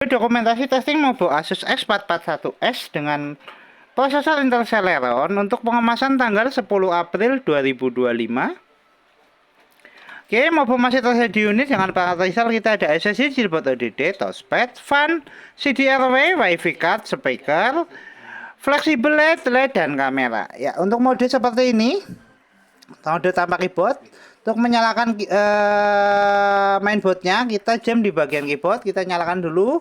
Dokumentasi testing Mobo Asus X441S dengan prosesor Intel Celeron untuk pengemasan tanggal 10 April 2025. Oke, Mobo masih tersedia di unit dengan peralatan install. Kita ada SSD, Gboard ODD, touchpad, fan, CDRW, WiFi card, speaker, fleksibel LED, dan kamera. Ya, untuk mode seperti ini, mode tanpa keyboard. Untuk menyalakan mainboardnya, kita jam di bagian keyboard. Kita nyalakan dulu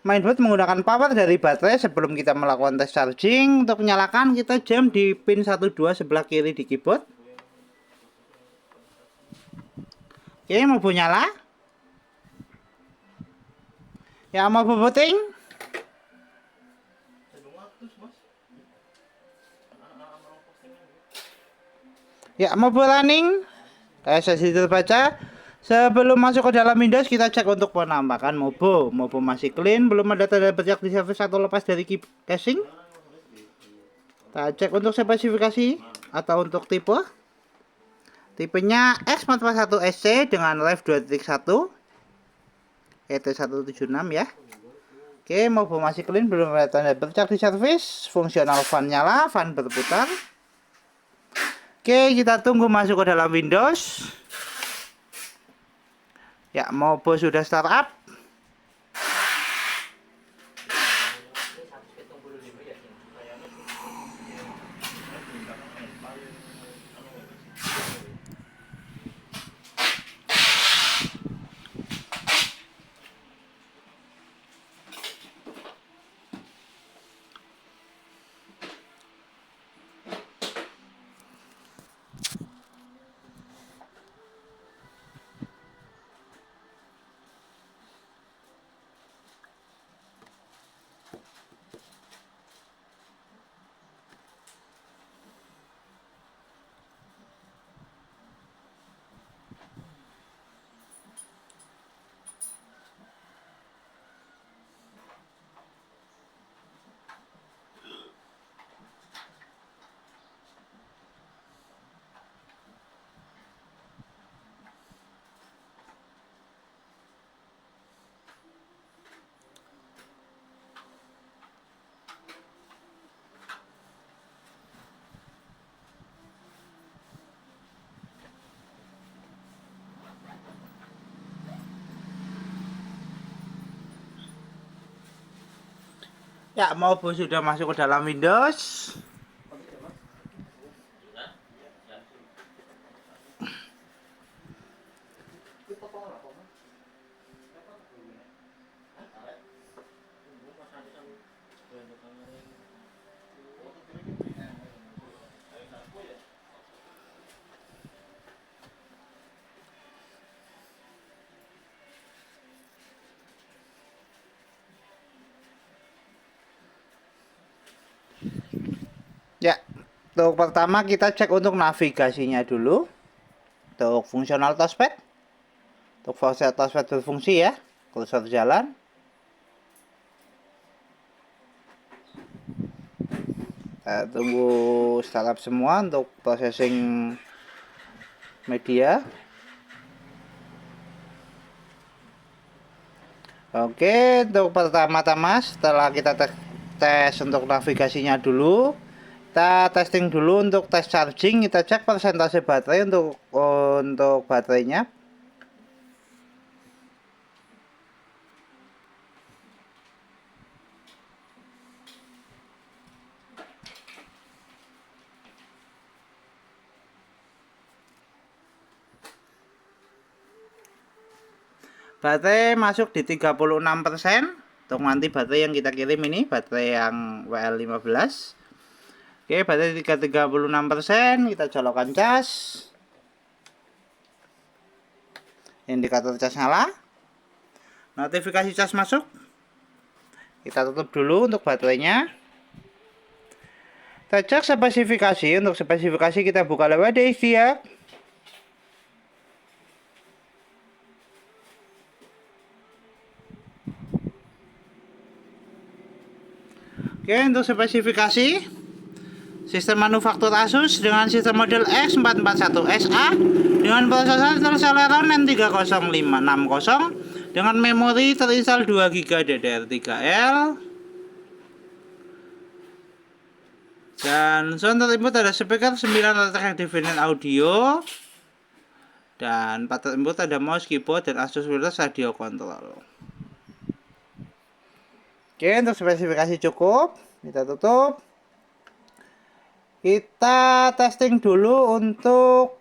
mainboard menggunakan power dari baterai sebelum kita melakukan tes charging. Untuk menyalakan, kita jam di pin 12 sebelah kiri di keyboard. Oke, mau nyala. Ya, mau booting. Ya, mau running. SSD terbaca. Sebelum masuk ke dalam Windows, kita cek untuk penampakan Mobo. Mobo masih clean, belum ada tanda bercak di service atau lepas dari casing. Kita cek untuk spesifikasi atau untuk tipe. Tipenya X441SC dengan Rev 2.1 ET176 ya. Oke, Mobo masih clean, belum ada tanda bercak di service. Fungsional fan nyala, fan berputar. Oke, kita tunggu masuk ke dalam Windows. Ya, Mobo sudah startup. Ya, Mobo sudah masuk ke dalam Windows. Ya, untuk pertama kita cek untuk navigasinya dulu. Untuk fungsional touchpad. Untuk touchpad berfungsi ya. Kursor jalan. Kita tunggu startup semua untuk processing media. Oke, untuk pertama-tama setelah kita tes untuk navigasinya dulu, kita testing dulu untuk tes charging. Kita cek persentase baterai untuk baterainya. Baterai masuk di 36%. Untuk nanti baterai yang kita kirim ini baterai yang WL15. Oke, baterai 36%. Kita colokkan cas. Indikator cas nyala. Notifikasi cas masuk. Kita tutup dulu untuk baterainya. Kita cek spesifikasi. Untuk spesifikasi kita buka lewat DXDIA. Oke, untuk spesifikasi sistem manufaktur Asus dengan sistem model X441SA dengan prosesor Intel Celeron N30560 dengan memori terinstall 2 GB DDR3L. Dan sound input ada speaker 9 latar independent audio. Dan part input ada mouse, keyboard, dan Asus wireless radio control. Oke, untuk spesifikasi cukup. Kita tutup. Kita testing dulu untuk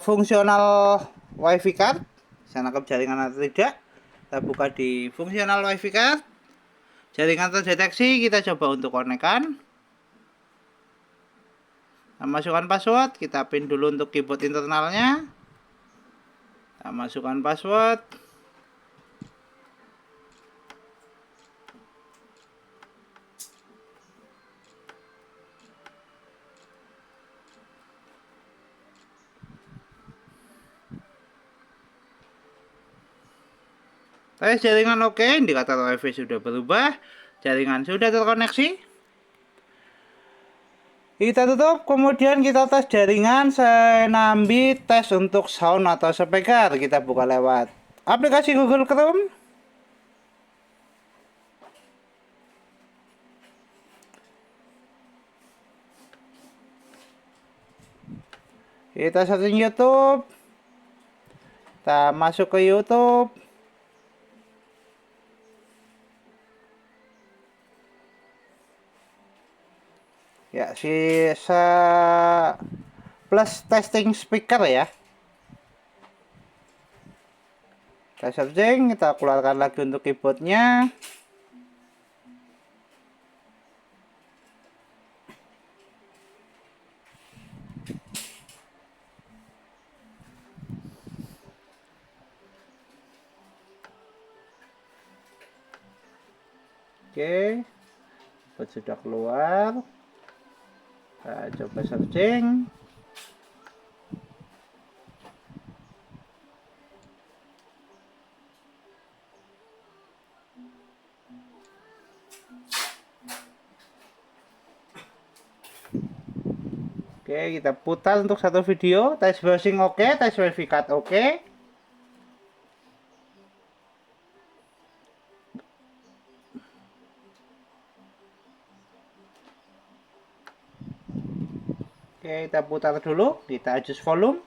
fungsional WiFi card. Bisa nangkep jaringan atau tidak. Kita buka di fungsional WiFi card. Jaringan terdeteksi, kita coba untuk konekkan. Kita masukkan password, kita pin dulu untuk keyboard internalnya. Kita masukkan password. Tes jaringan oke, indikator WiFi sudah berubah, jaringan sudah terkoneksi. Kita tutup, kemudian kita tes jaringan Senambi tes untuk sound atau speaker. Kita buka lewat aplikasi Google Chrome. Kita searching YouTube. Kita masuk ke YouTube. Ya, sisa plus testing speaker ya. Kita searching, kita keluarkan lagi untuk keyboardnya. Oke, keyboard sudah keluar. Kita coba searching. Oke, kita putar untuk satu video. Tes browsing oke, tes wifi card oke. Oke, kita putar dulu, kita adjust volume.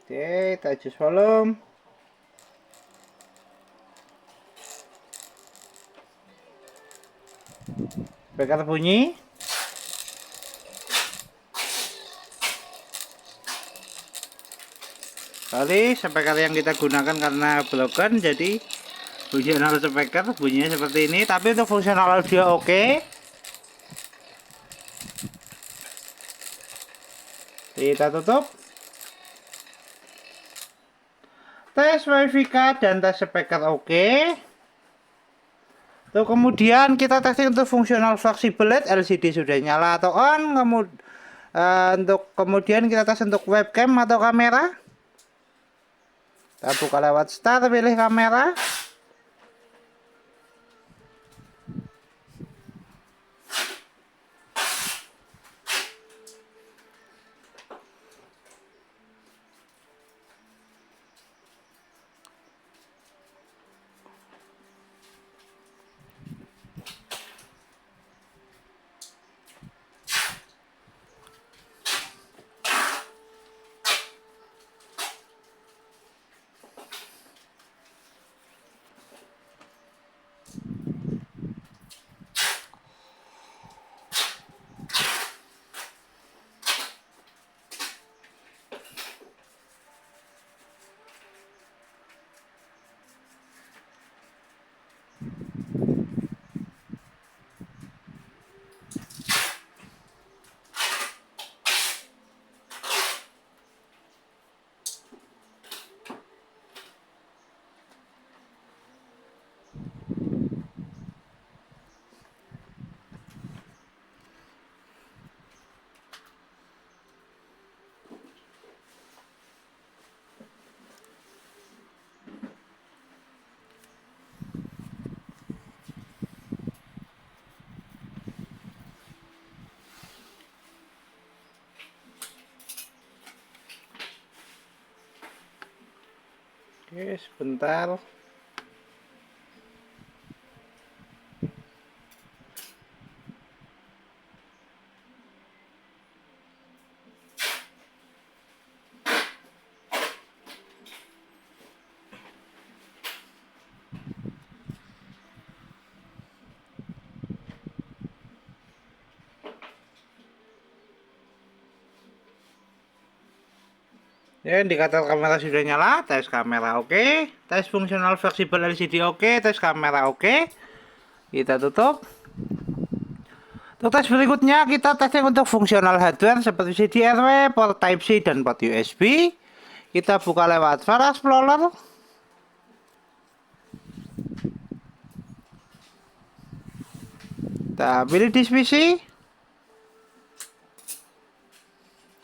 Oke, kita adjust volume. Speaker bunyi. Kali speaker yang kita gunakan karena broken, jadi fungsional speaker bunyinya seperti ini. Tapi untuk fungsional audio oke. Kita tutup. Tes wifi card dan tes speaker oke. Tuh, kemudian kita testing untuk fungsional flexible LED, LCD sudah nyala atau on. Untuk kemudian kita tes untuk webcam atau kamera. Kita buka lewat start, pilih kamera. Oke, sebentar. Ya, indikator kamera sudah nyala, tes kamera oke, tes fungsional fleksibel LCD oke, tes kamera oke. Kita tutup. Untuk tes berikutnya kita testing untuk fungsional hardware seperti CD-RW, port Type-C dan port USB. Kita buka lewat File Explorer. Kita pilih disk PC.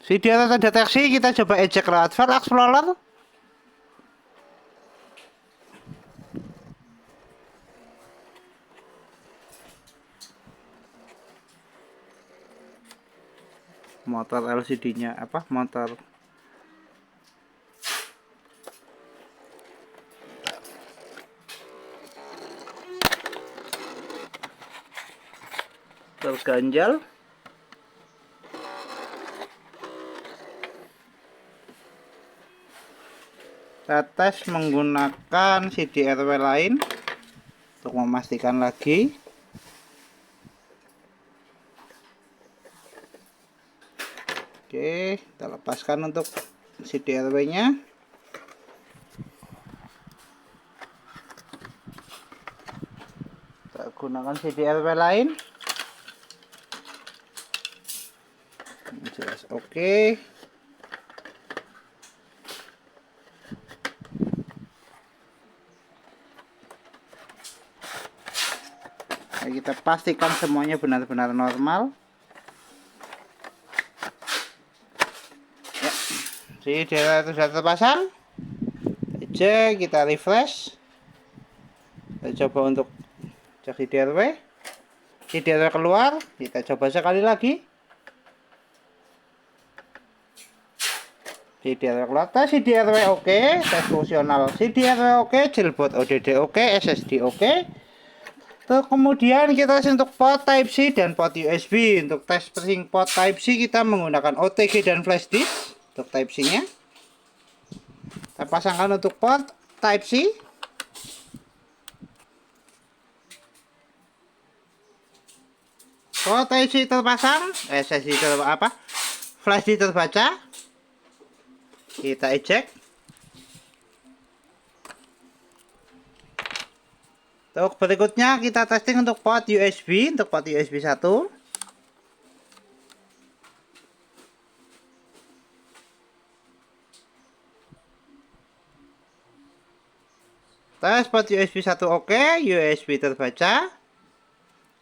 Video terdeteksi, kita coba ejek lewat File Explorer. Motor LCD-nya apa? Motor terganjal. Kita tes menggunakan CD-RW lain untuk memastikan lagi. Oke, kita lepaskan untuk CD-RW-nya. Kita gunakan CD-RW lain. Ini jelas oke. Nah, kita pastikan semuanya benar-benar normal. Ya, CD-RW itu sudah terpasang. Kita refresh. Kita coba untuk cek CD-RW. CD-RW keluar, kita coba sekali lagi. CD-RW keluar, tes CD-RW oke, tes fungsional CD-RW oke, jailboard ODD oke, SSD oke. Terus kemudian kita tes untuk port Type-C dan port USB. Untuk tes pressing port Type-C kita menggunakan OTG dan flash disk untuk Type-C-nya. Kita pasangkan untuk port Type-C. Port Type-C terpasang, SSD flash disk terbaca. Kita eject. Untuk berikutnya kita testing untuk port USB, untuk port USB 1. Tes port USB 1 oke, USB terbaca.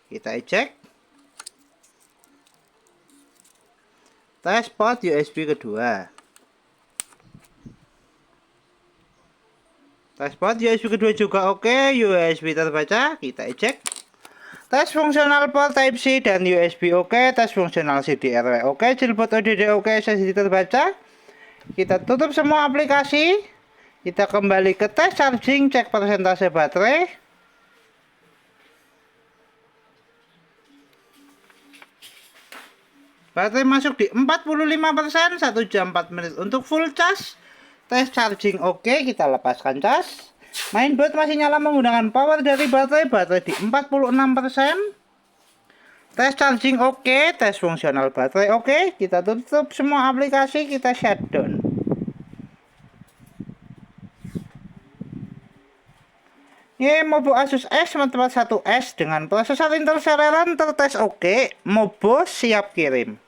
Kita eject. Tes port USB kedua. Tes port USB kedua juga oke, USB terbaca, kita eject. Tes fungsional port Type-C dan USB oke, tes fungsional CD-RW oke, jailboard ODD oke, SSD terbaca. Kita tutup semua aplikasi. Kita kembali ke tes charging, cek persentase baterai. Baterai masuk di 45%, 1 jam 4 menit untuk full charge. Tes charging oke, kita lepaskan cas. Mainboard masih nyala menggunakan power dari baterai di 46%. Tes charging oke, tes fungsional baterai oke. Kita tutup semua aplikasi, kita shutdown. Ini Mobo Asus S41S dengan prosesor Intel Celeron tertes oke. Mobo siap kirim.